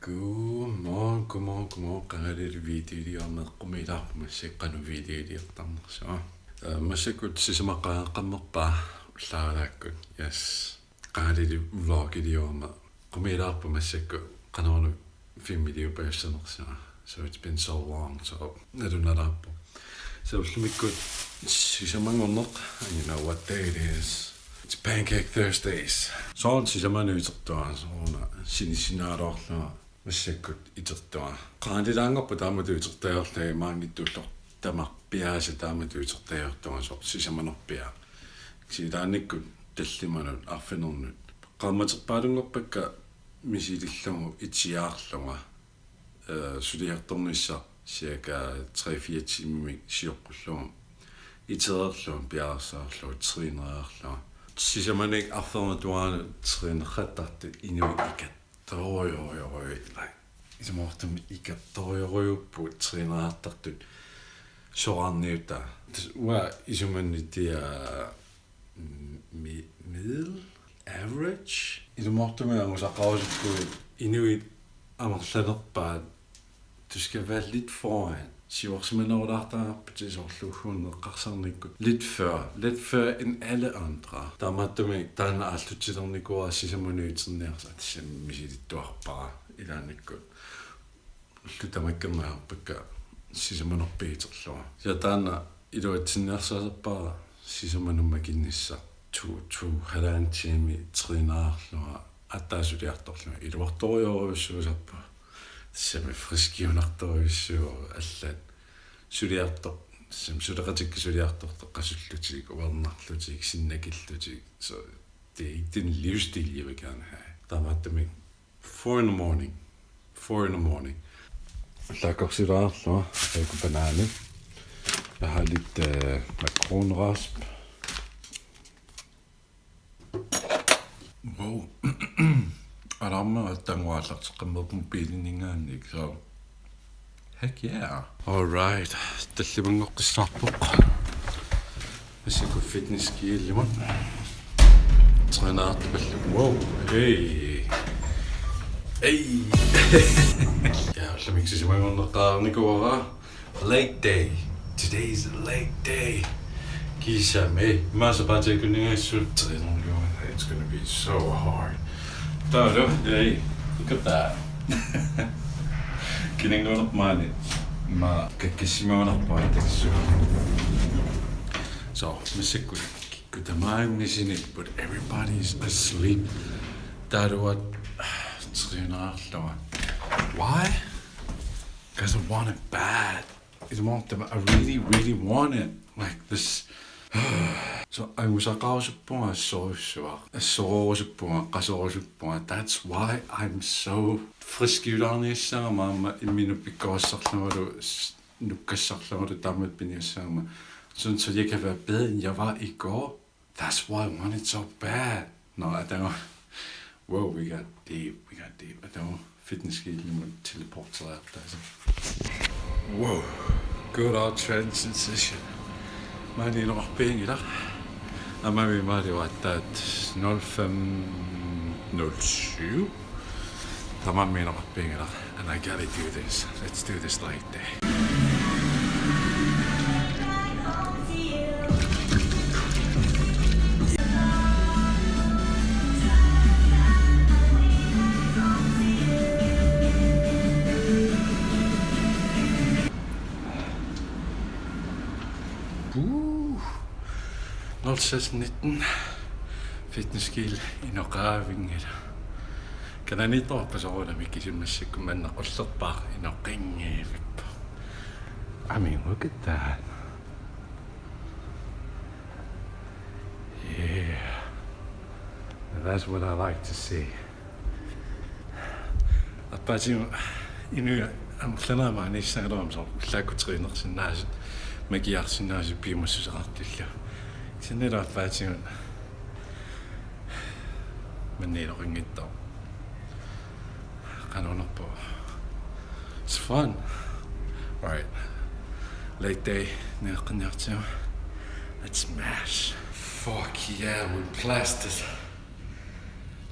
Godmorgen. Qangalil videoiarmeqqumilаарpuma seqqanu videoiliartarnersuа. Massakut sisamaqaaqammerpaa ullaaralaakkut. Yes. Qangalil vlogiliorma qumilаарpuma massakku qanorlu filmvideo paassanersuа. So it's been so long so nadunalaappu. So ullumikkut sisamangorneq and you know what day it is. It's Pancake Thursdays. So on sisamanuitertua soona sinisinaaloorlua massakut itertua. Qaandilaangerpu taamatuitertaajorlaa maangittullor tamarpiaasa taamatuitertaajortua so sisamanerpia. Silaannikkut tallimanut arfinernet. Qaammaterpaalungerpakka misilillugu itsiaarlunga suliartornissa siaka 3-4 timer siorqullugu itererluun piarsaarlu trinereerlu sisamanik arfermatuaana trinerrattartu inui ikattorioroi like ismortum ikattoriorujuppu trinerartartut soarniuta wa isumannitia middle average ismortum angusaqausukku inui amerlanerpaat du skal være lidt foran. Lidt før end alle andre. Der måtte man ikke, der er altid til den går og siger man nødt til nær så det er misligt dår bare i den ikke godt. Det man ikke mere begær. Siger man nok bedre så. Så der er i det til nær så bare siger man nu magin så to halvan time træner at der så der dår. I det var dår jeg så på. Sem friskiunartoriussuo аллат сулиартор сем сулератикки сулиарторто qasullutiik uernarlutiik sinnakillutiik so det er ikke den livsstil jeg vil gerne have. Der var det 4 in the morning. Lakkorsilaarlua aiku banane. Jeg har lidt makronrasp. Wow. Alarma tangwaallarteqammerpum piilinningaannik so heck yeah. All right. Tallimangoqqissarpoq. Massiku fitness kiillimut. Trænaartupallu. Wow. Hey. Ja, ullamiksi lake day. Today's a lake day. Kisame. Masapatekunningaissut trænerluun. It's gonna be so hard. Hey, look at that. Kiningonap mani. Ma kakisimonarpaa tassu. So, misikku kutamaangisinit but everybody's asleep. Taruat trinarlua. Why? Because I want it bad. I really want it. Like this. So angusaqausuppunga soorusuppunga qasorusuppunga. That's why I'm so friskiularniissaama imminupikkoassarlungalu nukkassarlungalu tammat piniassaama. Så jeg kan være bedre end jeg var i går. That's why I want it so bad. No, I don't. Whoa, we got deep. I don't fitness gear teleporter altså. Whoa, good old transition. Mani norpingila. Amami mali wattaat 0507. Tamami norpingila. And I gotta do this. Let's do this like that. Nolsasnitten fitnesskil inoqaavingila kananitorpasoruula mikkisimmassikku mannaqullerpaa inoqingiivippa. I mean, look at that. Yeah. That's what I like to see. Appaasimu inu amlanaama nissangaluamsor ullaakkutriinersinnaasut makiarsinnaasut piimussuseqartillu. Sinira faatingun manniiloqingittao qanunerpo. It's fun. All right. Late day neqqinniartigu. Let's smash. Fuck yeah, we blasted.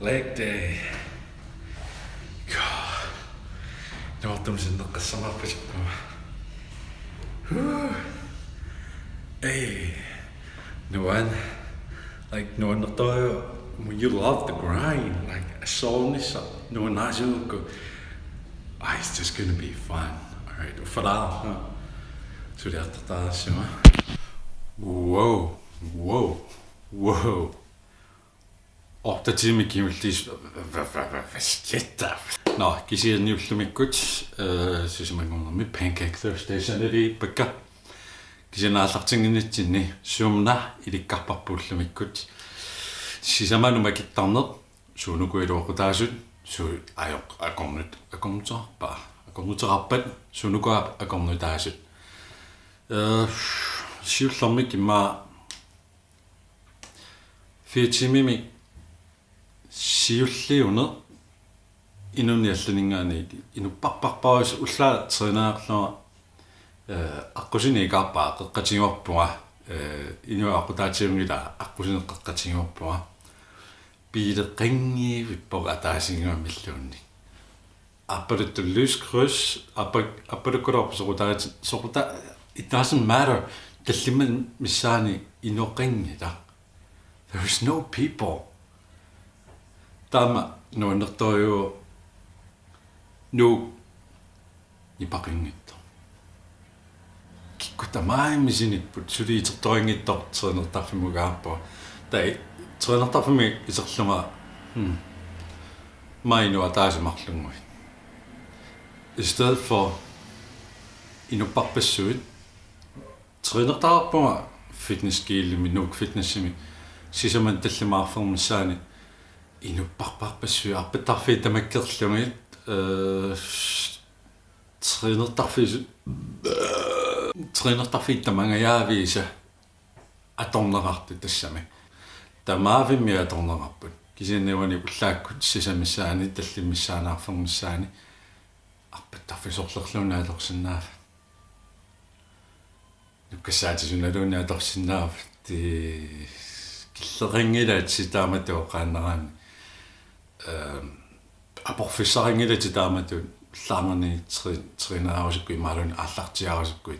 Leg day. God. Tamattum sinneqqassamarpasippa. Hey, Nuan, like Nuan Natoyo, you love the grind, like a soulness, Nuan Nazuko. It's just gonna be fun. Alright, Farah. So that's Whoa. Der timer kimultis vasjetta. No, kisiin niullumikut sisimangornermi Pancake Thursday saneri pakka. Kisiin aallartinginitsinni suumna ilikkarparpuullumikut. Sisamanumакиттарнер suunukuiluoqutaasut su akornuterarpat suunukuap akornutaasut. Siullermik imma 4 timimi siulliuner inunialluningaani inupparparpaus ullaa treenaarlua aqusiniiqarpaa qeqqatigiorpuga inuaqutaatiungila aqusineqqeqqatigiorpuga piileqingiivippoq ataasinguamilluunni appaluttullus appalukkulorpu soquta it doesn't matter kalliman missaani inoqingila. There is no people. Tama no nertoyo no ipaqingitto. Kikkutamai misiniput suliitertoingittor treenertarfimugaarpo. Tai treenertarfimi iserluma mainu ataasamarlungui. I stedet for inupparpassuit treenertarpuma fitnesskiilimi nuk fitnessimi sisaman tallimaarfermissaani inupparparpassui arpattarfi tamakkerlungit treenertarfi tamangayaaviisa atornerartu tassami tamaavimmi atornerarput kisinneuani ullaakkut sisamissaani tallimmissaanaarfermissaani arpattarfi sorlerluunaatorsinnaaf nukkassaatisunnaluunaatorsinnaaf killeringila sitaamatu qaannaraan aporfissaringila sitaamatu llaangerni trinaarusukku imaaluni allartiarusukku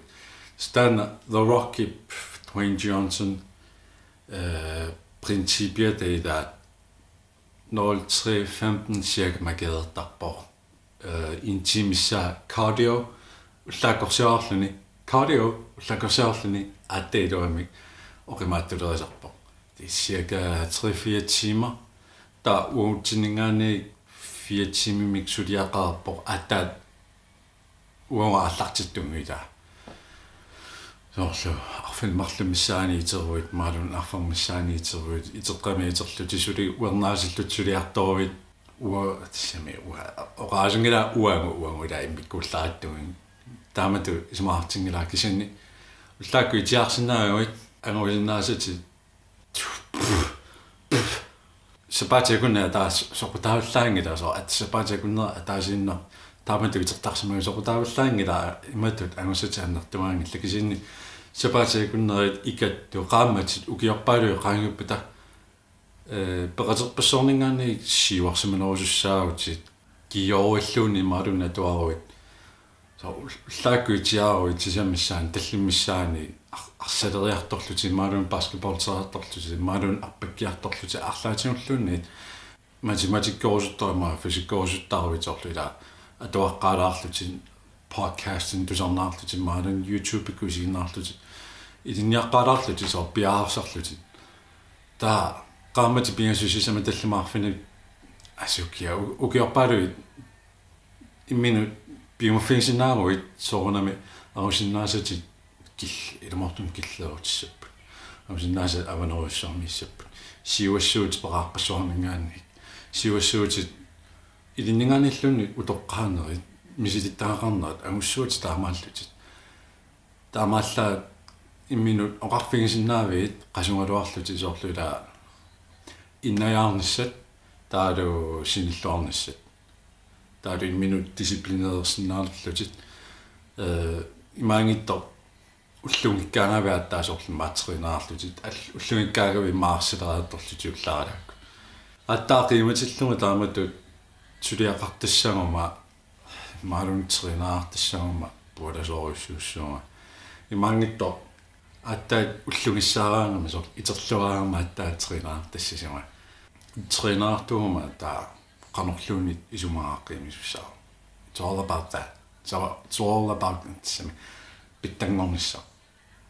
stan The Rocky Dwayne Johnson principiet er der 03:15 cirka magadertarpor intimissa cardio ullaakorsiarluni atteeluami oqimaattulerisarpor cirka 3-4 timer der uutiningaani 4 timimik suliaqarpor attaat uangallartittunguita soorlu arfilmarlumissaani iteruit maalun arfarmissaani iteruit iteqqami iterluti suli uernaasillut suliartoruit tissami oraasungila uangula immikkuullaattugin taamatu ismaartingila kisanni ullaakku itiarsinnaaguit anguisinnaasati sapatiakunna taas soqutaallaangila so at sapatiakunna ataasiinna taamatu itertarsimagu soqutaallaangila imatut angussataannertumaangilla kisanni sapatiakunnerit ikattu qaammatit ukiorpaalu qaanguppata peqaterpassorningaani siuarsimanerusussaagutit kiyoruilluuni maalunna tuaruit so ullaakku itiaruit sisamissaan tallimmissaani arsaleriartorluti maalun basketballseriartorluti maalun appakkiartorluti arlaatiulluunni matematikkoorusuttorma fysikkoorusuttaruviterluila atuaqqaalaarluti podcastin tusarnaarluti maalun YouTube kusiinnaarluti ilinniaqqaalaarluti so piaarsarluti ta qaamati piangasussisama tallimaarfini asukia ukiorpaalu imminu piumaffinsinaaruit soorunami arusinnaasati ilmortum killeerutissappu arusinnaasa avanerussarmissappu siuassuut peqarpassuarningaanni siuassuutit ilinningaanillunni utoqqaanerit misilittaaqarnerat angussuut taamaallaa imminu oqarfingisinnaavit qasungaluarluti soorluila innajaarnissat taalu sinilluarnissat taalu imminu disiplineersinnaarlutit imaangittor ullungikkaangaviattaasorlu maatrinaarlutit ullungikkaagavi maarsileraattorluti ullaaralakku аттааqiimatillunga taamatu suliaqartassanguma Marun trinaartissaama pualasoorussuussuunga imangittor attaat ullugissaraangama sor iterluaraama attaat trinaartassisima trinaartuuma taa qanorluunit isumaqaaqqimissussаа. It's all about that. So it's all about pittangornissa.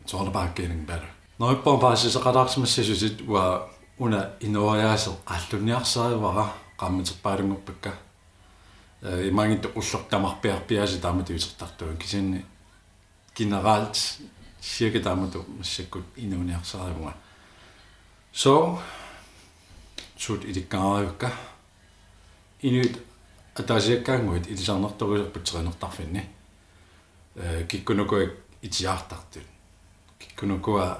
It's all about getting better. Noippaun paasisaqalaarsimassasusit wa una inuariaasel allunniarsaavara qammaterpaalunguppakka imangittu ullortamarpiarpiasi taamatu utertartuun kisinni generelt cirka taamatu massakkut inuuniarsaavunga. So sut itikkaariukka inuit атаасиаккаангуит илисарнэрторусерпут тринертарфинни киккунукуик итиартартут киккунукуа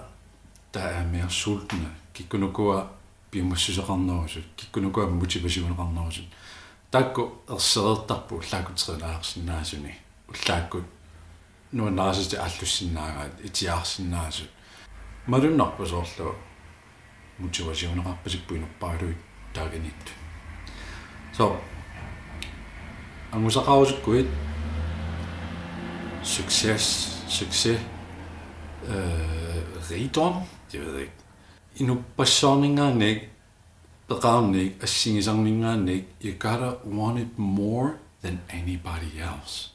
таамиар султна киккунукуа пиумассусеқарнерусут киккунукуа мотивасионеқарнерусут таакку ерсеэртарпу уллаакку тринаарсинаасуни уллааккут нуаннаасити аллуссинаагаат итиаарсинаасут малуннарпу соорлу мотивасионеқарпасиппу инерпаалуит таагинитту so angusaqarusikkuit succes rigdom jeg ved ikke inupassorningaannik beqaarnik assingisarningaannik you gotta want it more than anybody else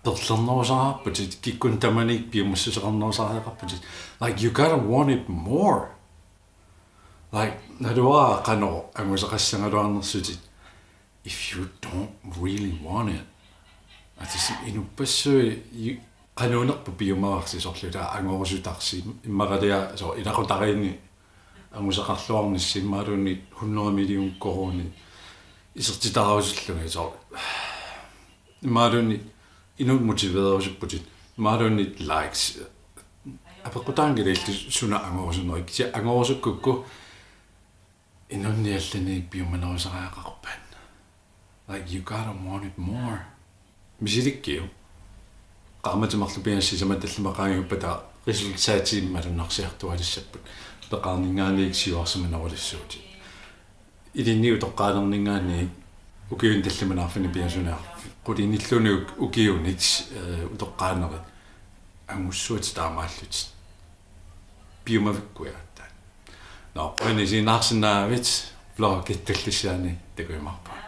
perlernerusararputit kikkun tamanik piumassuseqarnerusariaqarputit like you gotta want it more like naduaa qanor angusaqassangaluarnersutit if you don't really want it atis inupassui qanuunerpu piumaarsisorluta angorusutaarsi immaqalia so inaqutariinni angusaqarluarnissimaaluunni 100 million koroni isertitarausulluga so imaaluunni inut motiveerusupputit imaaluunni likes apaqutaangililli suna angorusunerik si angorusukku inunniallani piumanerusariaqarpan like you gotta want it more. Misilikkiu. Qaamatimarlupiassisamatallimaqaangiuppata resultaatiimmalunarsiartualissapput. Peqarningaaniik siuarsamanarullissuuti. Ilinniu toqqaalerningaaniik ukiun tallimanarfini piasunaar. Qulinilluni ukiunit utoqqaanerit angussuut taamaallut. Piumavikkuyaattaa. No, qanisiinaarsinnaavit vlogittallisaani takuimarpa.